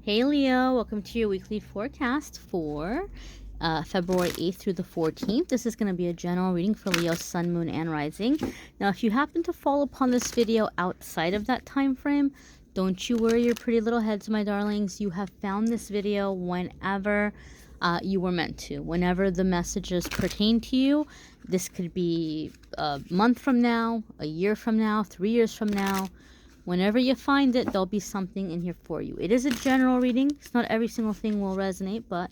Hey Leo, welcome to your weekly forecast for February 8th through the 14th. This is going to be a general reading for Leo, Sun, Moon, and Rising. Now, if you happen to fall upon this video outside of that time frame, don't you worry your pretty little heads, my darlings. You have found this video whenever you were meant to. Whenever the messages pertain to you, this could be a month from now, a year from now, 3 years from now. Whenever you find it, there'll be something in here for you. It is a general reading. It's not every single thing will resonate, but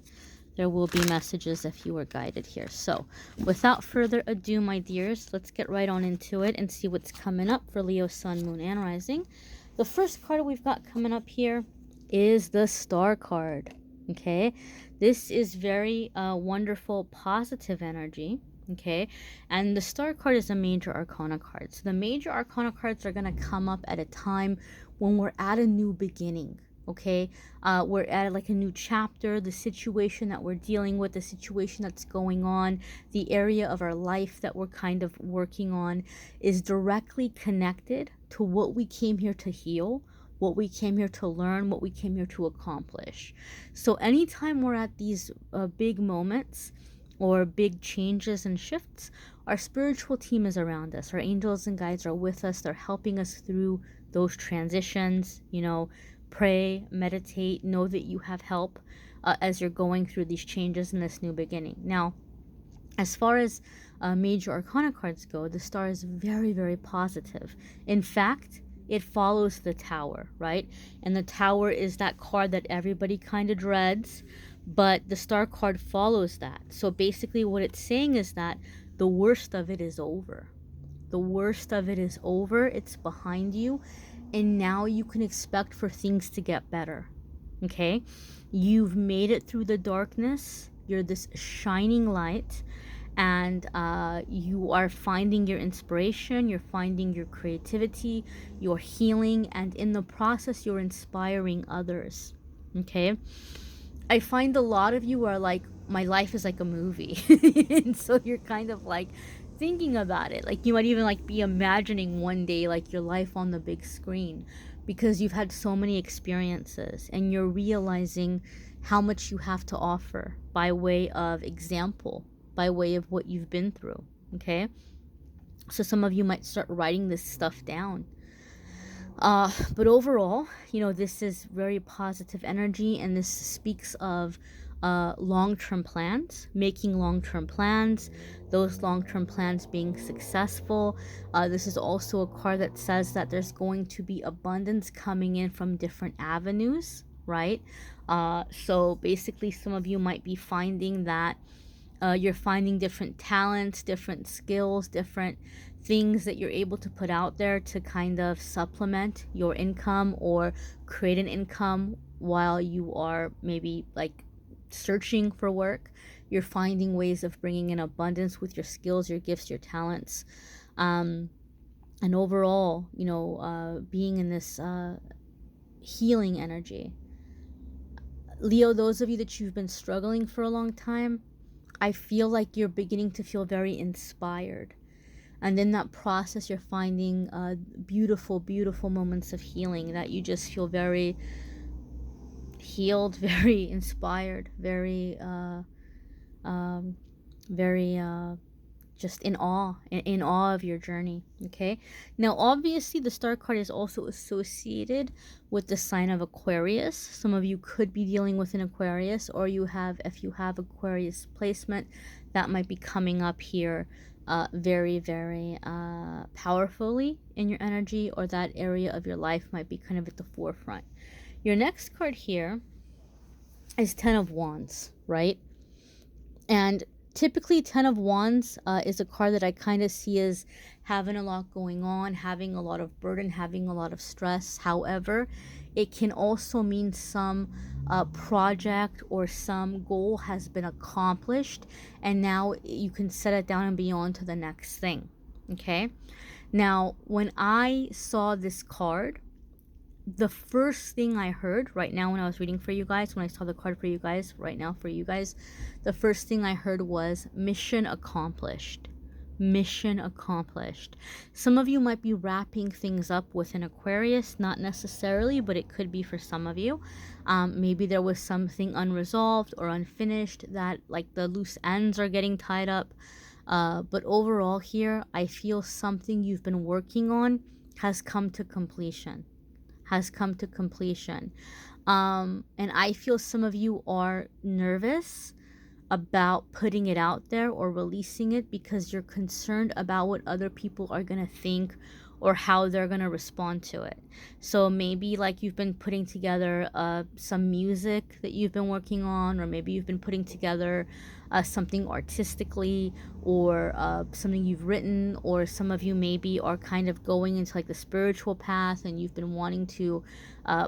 there will be messages if you are guided here. So without further ado, my dears, let's get right on into it and see what's coming up for Leo, Sun, Moon, and Rising. The first card we've got coming up here is the Star card. Okay, this is very wonderful, positive energy. Okay, and the Star card is a major arcana card. So the major arcana cards are going to come up at a time when we're at a new beginning. Okay, we're at like a new chapter. The situation that we're dealing with, the situation that's going on, the area of our life that we're kind of working on is directly connected to what we came here to heal, what we came here to learn, what we came here to accomplish. So anytime we're at these big moments or big changes and shifts, our spiritual team is around us. Our angels and guides are with us. They're helping us through those transitions. You know, pray, meditate, know that you have help as you're going through these changes in this new beginning. Now, as far as major arcana cards go, the Star is very, very positive. In fact, it follows the Tower, right? And the Tower is that card that everybody kind of dreads, but the Star card follows that. So basically what it's saying is that the worst of it is over. The worst of it is over. It's behind you. And now you can expect for things to get better. Okay? You've made it through the darkness. You're this shining light. And you are finding your inspiration. You're finding your creativity. You're healing. And in the process, you're inspiring others. Okay? I find a lot of you are like, my life is like a movie. And so you're kind of like thinking about it. Like you might even like be imagining one day like your life on the big screen because you've had so many experiences and you're realizing how much you have to offer by way of example, by way of what you've been through. Okay? So some of you might start writing this stuff down. But overall, you know, this is very positive energy, and this speaks of long-term plans, making long-term plans, those long-term plans being successful. This is also a card that says that there's going to be abundance coming in from different avenues, right? So basically, some of you might be finding that you're finding different talents, different skills, different things that you're able to put out there to kind of supplement your income or create an income while you are maybe like searching for work. You're finding ways of bringing in abundance with your skills, your gifts, your talents. And overall, you know, being in this healing energy. Leo, those of you that you've been struggling for a long time, I feel like you're beginning to feel very inspired. And in that process, you're finding beautiful, beautiful moments of healing that you just feel very healed, very inspired, very just in awe of your journey. Okay, now obviously the Star card is also associated with the sign of Aquarius. Some of you could be dealing with an Aquarius, or you have, if you have Aquarius placement, that might be coming up here very, very powerfully in your energy, or that area of your life might be kind of at the forefront. Your next card here is 10 of Wands, right? And typically 10 of Wands is a card that I kind of see as having a lot going on, having a lot of burden, having a lot of stress. However, it can also mean some project or some goal has been accomplished, and now you can set it down and be on to the next thing. Okay? Now, when I saw this card, the first thing I heard right now when I was reading for you guys, when I saw the card for you guys right now for you guys, the first thing I heard was mission accomplished. mission accomplished. Some of you might be wrapping things up with an Aquarius, not necessarily, but it could be for some of you. Maybe there was something unresolved or unfinished that, like, the loose ends are getting tied up. But overall here, I feel something you've been working on has come to completion. And I feel some of you are nervous about putting it out there or releasing it because you're concerned about what other people are going to think or how they're going to respond to it. So maybe like you've been putting together some music that you've been working on, or maybe you've been putting together something artistically, or something you've written, or some of you maybe are kind of going into like the spiritual path and you've been wanting to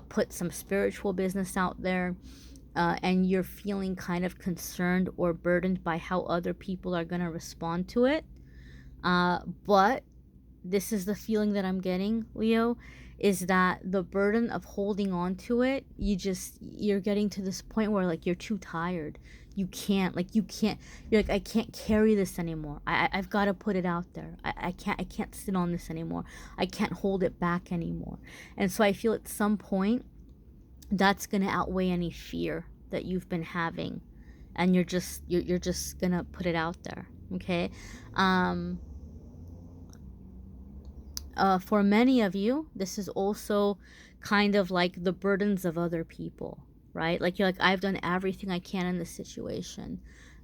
put some spiritual business out there. And you're feeling kind of concerned or burdened by how other people are going to respond to it. But this is the feeling that I'm getting, Leo, is that the burden of holding on to it, you're getting to this point where like you're too tired. You're like, I can't carry this anymore. I've got to put it out there. I can't sit on this anymore. I can't hold it back anymore. And so I feel at some point that's going to outweigh any fear that you've been having, and you're just going to put it out there. Okay. For many of you, this is also kind of like the burdens of other people, right? Like, you're like, I've done everything I can in this situation.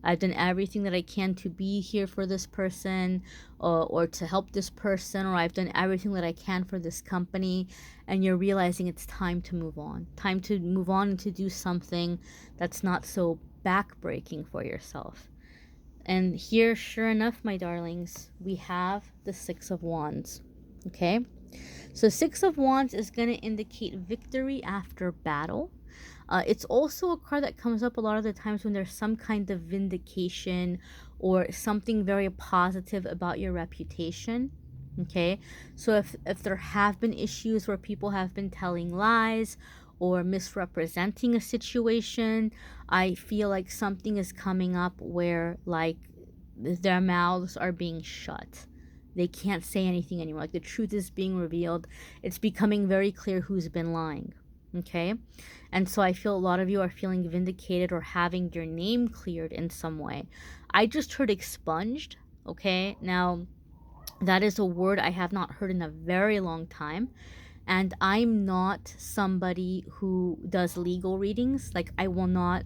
I've done everything that I can to be here for this person, or to help this person, or I've done everything that I can for this company. And you're realizing it's time to move on. Time to move on and to do something that's not so backbreaking for yourself. And here, sure enough, my darlings, we have the Six of Wands. Okay? So Six of Wands is going to indicate victory after battle. It's also a card that comes up a lot of the times when there's some kind of vindication or something very positive about your reputation. Okay, so if there have been issues where people have been telling lies or misrepresenting a situation, I feel like something is coming up where like their mouths are being shut. They can't say anything anymore. Like, the truth is being revealed. It's becoming very clear who's been lying. Okay? And so I feel a lot of you are feeling vindicated or having your name cleared in some way. I just heard expunged. Okay? Now, that is a word I have not heard in a very long time. And I'm not somebody who does legal readings. Like, I will not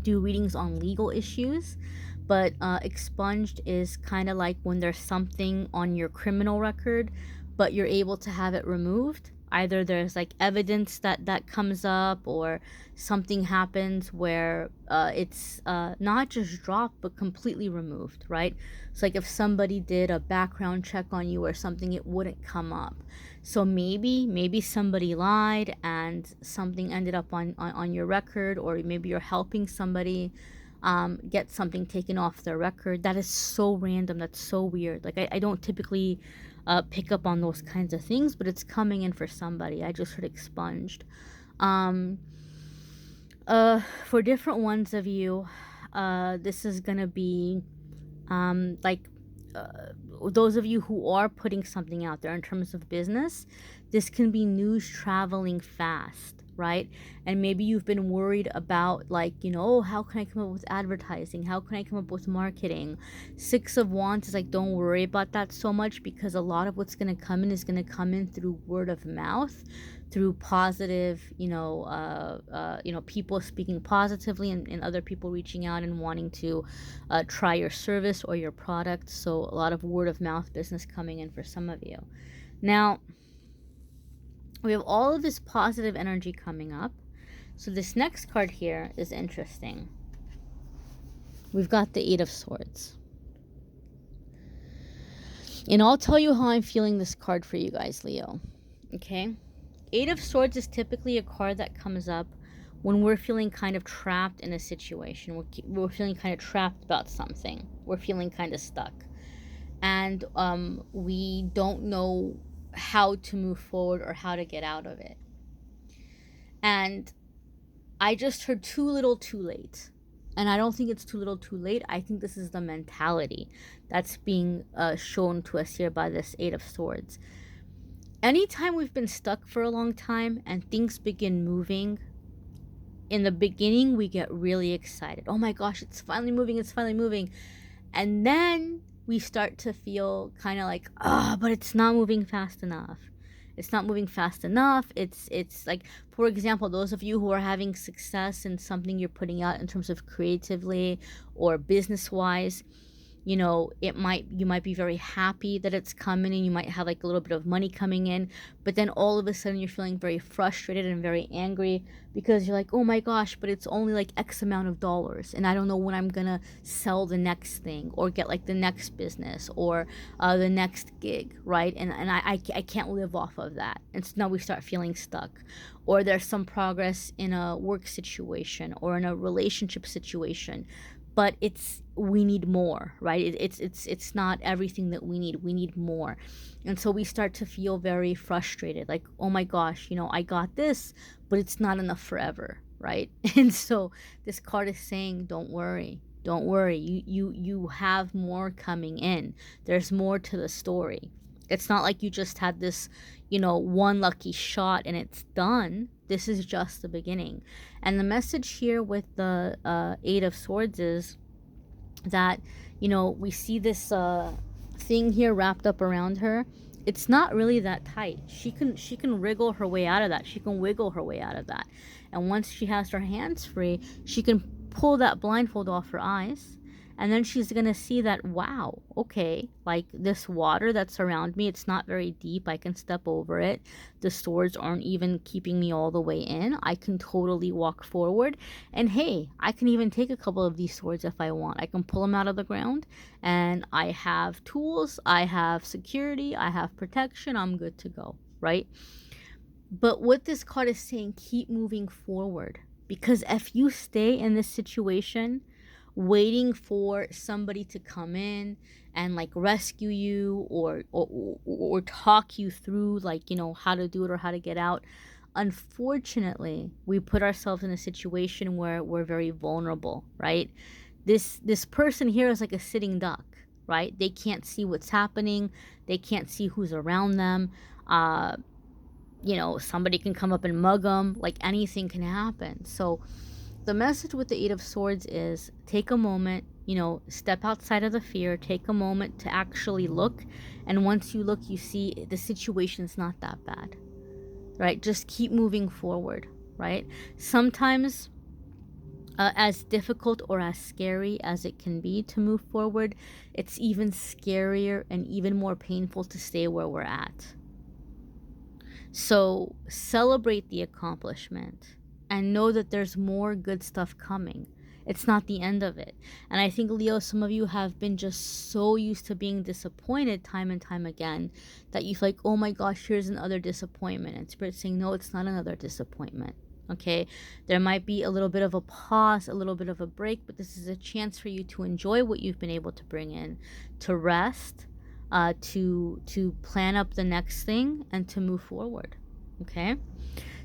do readings on legal issues. But expunged is kind of like when there's something on your criminal record, but you're able to have it removed. Either there's like evidence that comes up, or something happens where it's not just dropped, but completely removed, right? So like if somebody did a background check on you or something, it wouldn't come up. So maybe somebody lied and something ended up on your record, or maybe you're helping somebody get something taken off their record. That is so random. That's so weird. Like, I don't typically pick up on those kinds of things, but it's coming in for somebody. I just heard expunged. For different ones of you, this is gonna be those of you who are putting something out there in terms of business. This can be news traveling fast, right? And maybe you've been worried about, like, oh, how can I come up with advertising? How can I come up with marketing? Six of Wands is like, don't worry about that so much, because a lot of what's going to come in is going to come in through word of mouth, through positive, people speaking positively, and other people reaching out and wanting to try your service or your product. So a lot of word of mouth business coming in for some of you. Now, we have all of this positive energy coming up. So this next card here is interesting. We've got the Eight of Swords. And I'll tell you how I'm feeling this card for you guys, Leo. Okay? Eight of Swords is typically a card that comes up when we're feeling kind of trapped in a situation. We're feeling kind of trapped about something. We're feeling kind of stuck. And we don't know how to move forward or how to get out of it. And I just heard too little too late. And I don't think it's too little too late. I think this is the mentality that's being shown to us here by this Eight of Swords. Anytime we've been stuck for a long time and things begin moving, in the beginning we get really excited. Oh my gosh, it's finally moving, it's finally moving. And then we start to feel kind of like, but it's not moving fast enough. It's not moving fast enough. It's like, for example, those of you who are having success in something you're putting out in terms of creatively or business wise, you know, you might be very happy that it's coming, and you might have like a little bit of money coming in, but then all of a sudden you're feeling very frustrated and very angry because you're like, oh my gosh, but it's only like X amount of dollars, and I don't know when I'm gonna sell the next thing or get like the next business or the next gig, right? And I can't live off of that. And so now we start feeling stuck. Or there's some progress in a work situation or in a relationship situation, but we need more, right? It's not everything that we need more. And so we start to feel very frustrated, like, oh my gosh, you know, I got this, but it's not enough forever, right? And so this card is saying, don't worry, you have more coming in. There's more to the story. It's not like you just had this, you know, one lucky shot and it's done. This is just the beginning. And the message here with the Eight of Swords is that, you know, we see this thing here wrapped up around her. It's not really that tight. She can wriggle her way out of that. She can wiggle her way out of that. And once she has her hands free, she can pull that blindfold off her eyes. And then she's going to see that, wow, okay, like this water that's around me, it's not very deep. I can step over it. The swords aren't even keeping me all the way in. I can totally walk forward. And hey, I can even take a couple of these swords if I want. I can pull them out of the ground, and I have tools, I have security, I have protection. I'm good to go, right? But what this card is saying, keep moving forward. Because if you stay in this situation, waiting for somebody to come in and like rescue you or talk you through, like, you know, how to do it or how to get out, unfortunately we put ourselves in a situation where we're very vulnerable, right? This person here is like a sitting duck, right? They can't see what's happening, they can't see who's around them. You know, somebody can come up and mug them, like anything can happen. So the message with the Eight of Swords is take a moment, you know, step outside of the fear, take a moment to actually look. And once you look, you see the situation's not that bad, right? Just keep moving forward, right? Sometimes, as difficult or as scary as it can be to move forward, it's even scarier and even more painful to stay where we're at. So celebrate the accomplishment and know that there's more good stuff coming. It's not the end of it. And I think, Leo, some of you have been just so used to being disappointed time and time again that you feel like, oh my gosh, here's another disappointment. And Spirit's saying, no, it's not another disappointment. Okay, there might be a little bit of a pause, a little bit of a break, but this is a chance for you to enjoy what you've been able to bring in, to rest, to plan up the next thing, and to move forward. Okay,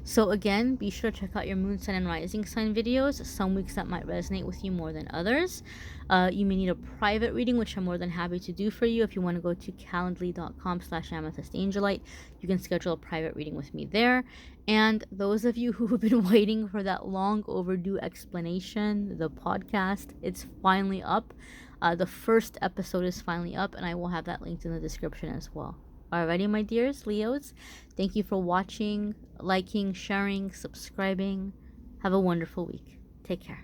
so again, be sure to check out your moon sign and rising sign videos. Some weeks that might resonate with you more than others. You may need a private reading, which I'm more than happy to do for you. If you want to go to calendly.com/amethystangelite, you can schedule a private reading with me there. And those of you who have been waiting for that long overdue explanation, the podcast, it's finally up. The first episode is finally up, and I will have that linked in the description as well. Alrighty, my dears, Leos, thank you for watching, liking, sharing, subscribing. Have a wonderful week. Take care.